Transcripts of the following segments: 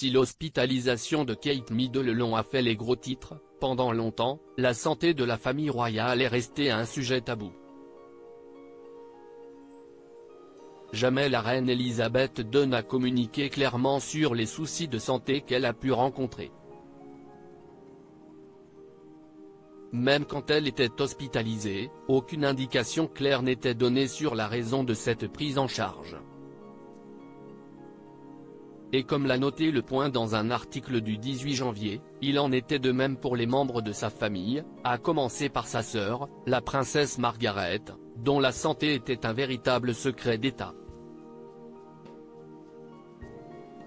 Si l'hospitalisation de Kate Middleton a fait les gros titres, pendant longtemps, la santé de la famille royale est restée un sujet tabou. Jamais la reine Elisabeth II n'a communiqué clairement sur les soucis de santé qu'elle a pu rencontrer. Même quand elle était hospitalisée, aucune indication claire n'était donnée sur la raison de cette prise en charge. Et comme l'a noté Le Point dans un article du 18 janvier, il en était de même pour les membres de sa famille, à commencer par sa sœur, la princesse Margaret, dont la santé était un véritable secret d'État.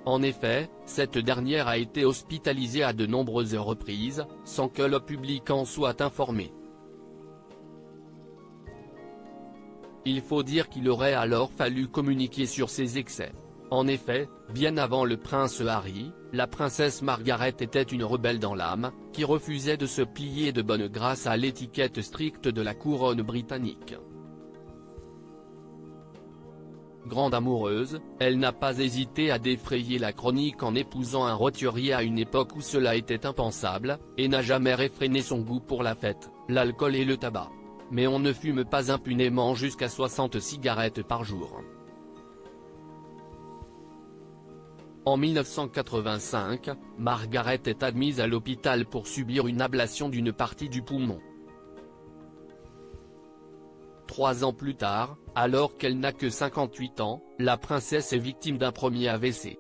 En effet, cette dernière a été hospitalisée à de nombreuses reprises, sans que le public en soit informé. Il faut dire qu'il aurait alors fallu communiquer sur ses excès. En effet, bien avant le prince Harry, la princesse Margaret était une rebelle dans l'âme, qui refusait de se plier de bonne grâce à l'étiquette stricte de la couronne britannique. Grande amoureuse, elle n'a pas hésité à défrayer la chronique en épousant un roturier à une époque où cela était impensable, et n'a jamais réfréné son goût pour la fête, l'alcool et le tabac. Mais on ne fume pas impunément jusqu'à 60 cigarettes par jour. En 1985, Margaret est admise à l'hôpital pour subir une ablation d'une partie du poumon. 3 ans plus tard, alors qu'elle n'a que 58 ans, la princesse est victime d'un premier AVC.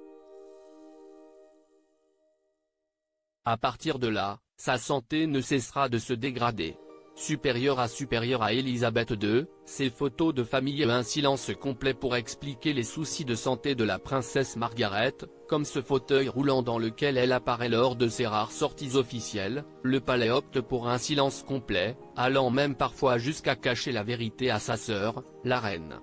À partir de là, sa santé ne cessera de se dégrader. Supérieure à Elisabeth II, ses photos de famille et un silence complet pour expliquer les soucis de santé de la princesse Margaret, comme ce fauteuil roulant dans lequel elle apparaît lors de ses rares sorties officielles. Le palais opte pour un silence complet, allant même parfois jusqu'à cacher la vérité à sa sœur, la reine.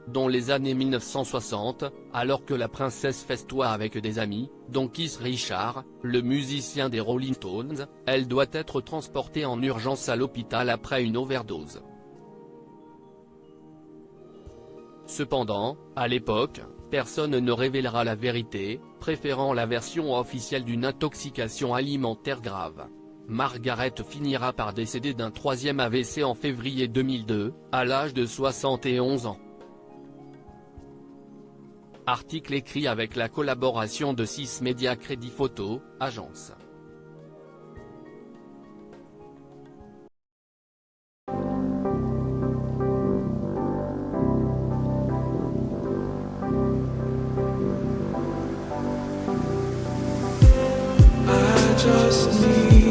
Dans les années 1960, alors que la princesse festoie avec des amis, dont Keith Richards, le musicien des Rolling Stones, elle doit être transportée en urgence à l'hôpital après une overdose. Cependant, à l'époque, personne ne révélera la vérité, préférant la version officielle d'une intoxication alimentaire grave. Margaret finira par décéder d'un 3e AVC en février 2002, à l'âge de 71 ans. Article écrit avec la collaboration de 6 médias Crédit Photo, agence. I just need